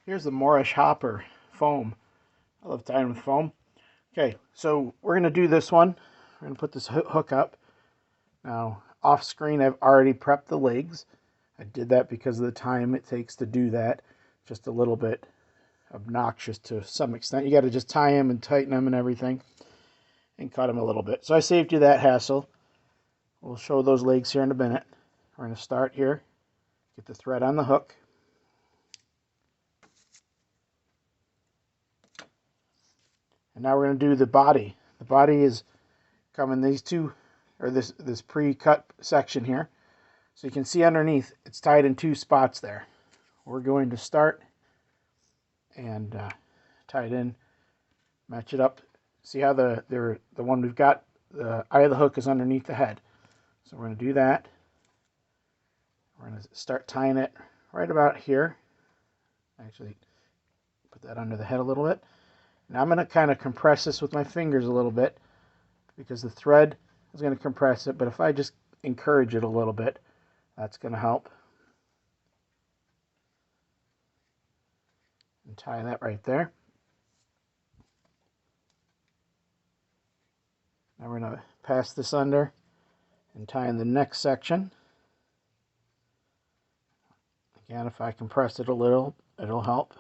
Here's the Morrish hopper foam. I love tying with foam. Okay, so we're going to do this one. We're going to put this hook up. Now, off screen, I've already prepped the legs. I did that because of the time it takes to do that. Just a little bit obnoxious to some extent. You got to just tie them and tighten them and everything and cut them a little bit. So I saved you that hassle. We'll show those legs here in a minute. We're going to start here. Get the thread on the hook. And now we're going to do the body. The body is coming these two, or this pre-cut section here. So you can see underneath, it's tied in two spots there. We're going to start and tie it in, match it up. See how the one we've got, the eye of the hook is underneath the head. So we're going to do that. We're going to start tying it right about here. Actually, put that under the head a little bit. Now I'm going to kind of compress this with my fingers a little bit because the thread is going to compress it, but if I just encourage it a little bit, that's going to help. And tie that right there. Now we're going to pass this under and tie in the next section. Again, if I compress it a little, it'll help.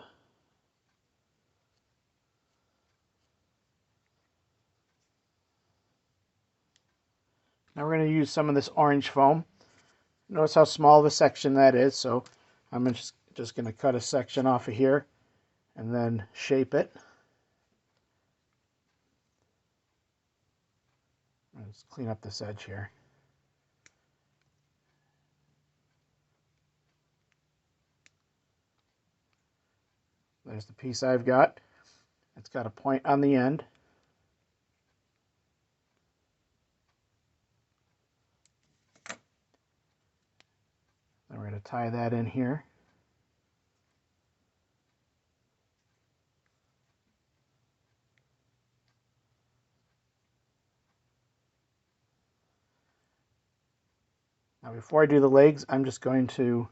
Now we're going to use some of this orange foam. Notice how small of a section that is, so I'm just going to cut a section off of here and then shape it. Let's clean up this edge here. There's the piece I've got. It's got a point on the end. Then we're going to tie that in here. Now before I do the legs, I'm just going to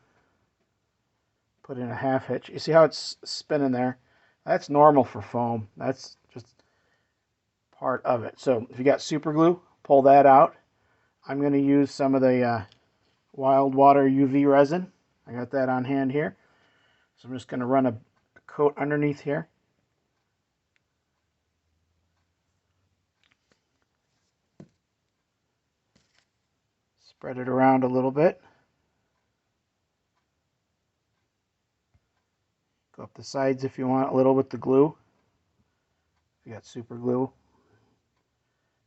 put in a half hitch. You see how it's spinning there? That's normal for foam. That's just part of it. So if you got super glue, pull that out. I'm going to use some of the Wild Water UV resin. I got that on hand here. So I'm just going to run a coat underneath here. Spread it around a little bit. Go up the sides if you want a little with the glue. If you got super glue.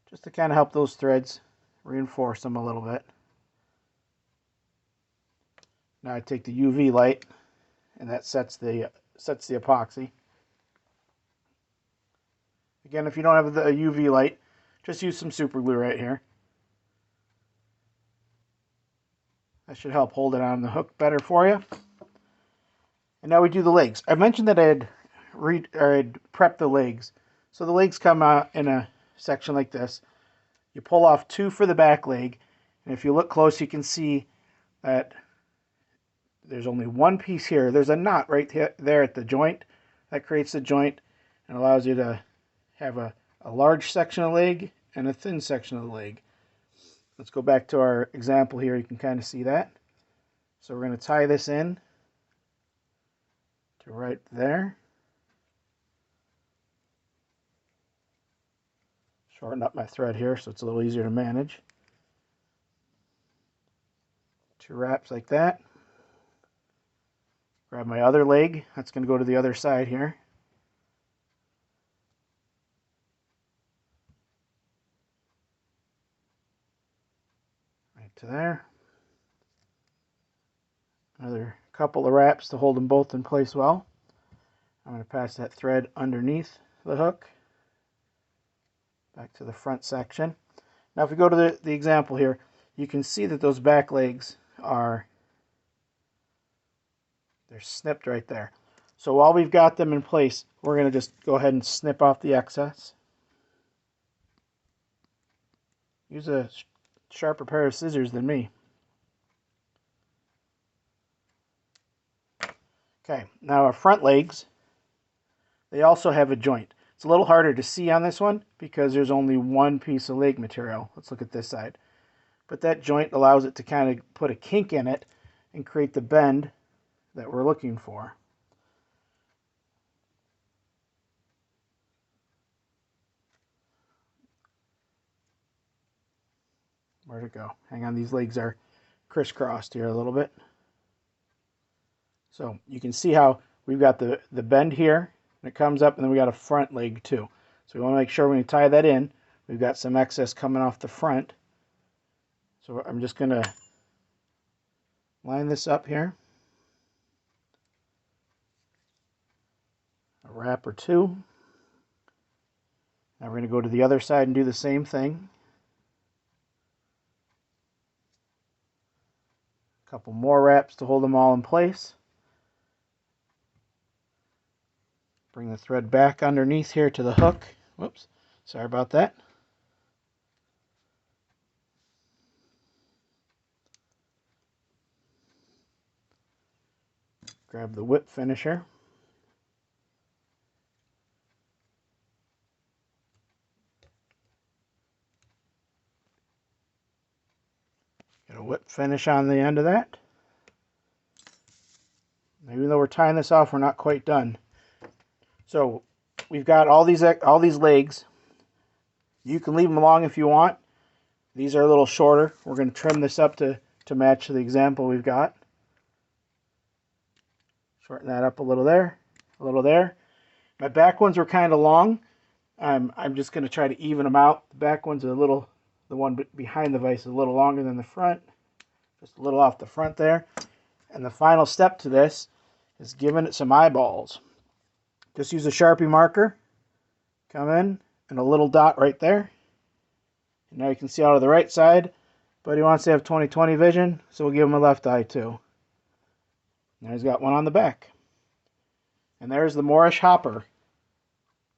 Just to kind of help those threads, reinforce them a little bit. Now I take the UV light and that sets the epoxy. Again, if you don't have the UV light, just use some super glue right here. That should help hold it on the hook better for you. And now we do the legs. I mentioned that I'd prepped the legs. So the legs come out in a section like this. You pull off two for the back leg. And if you look close, you can see that there's only one piece here. There's a knot right there at the joint. That creates the joint and allows you to have a large section of leg and a thin section of the leg. Let's go back to our example here. You can kind of see that. So we're going to tie this in to right there. Shorten up my thread here so it's a little easier to manage. Two wraps like that. Grab my other leg. That's going to go to the other side here. Right to there. Another couple of wraps to hold them both in place well. I'm going to pass that thread underneath the hook. Back to the front section. Now if we go to the example here, you can see that those back legs they're snipped right there. So while we've got them in place, we're going to just go ahead and snip off the excess. Use a sharper pair of scissors than me. Okay, now our front legs, they also have a joint. It's a little harder to see on this one because there's only one piece of leg material. Let's look at this side. But that joint allows it to kind of put a kink in it and create the bend that we're looking for. Where'd it go? Hang on, these legs are crisscrossed here a little bit. So you can see how we've got the bend here, and it comes up, and then we got a front leg too. So we want to make sure when we tie that in, we've got some excess coming off the front. So I'm just going to line this up here. A wrap or two. Now we're going to go to the other side and do the same thing. A couple more wraps to hold them all in place. Bring the thread back underneath here to the hook. Whoops, sorry about that. Grab the whip finisher. Get a whip finish on the end of that. Even though we're tying this off, we're not quite done. So we've got all these legs. You can leave them long if you want. These are a little shorter. We're going to trim this up to match the example we've got. Shorten that up a little there, a little there. My back ones were kind of long. I'm just going to try to even them out. The back ones are a little, the one behind the vise is a little longer than the front. Just a little off the front there. And the final step to this is giving it some eyeballs. Just use a Sharpie marker. Come in, and a little dot right there. And now you can see out of the right side, but he wants to have 20/20 vision, so we'll give him a left eye too. Now he's got one on the back. And there's the Morrish hopper.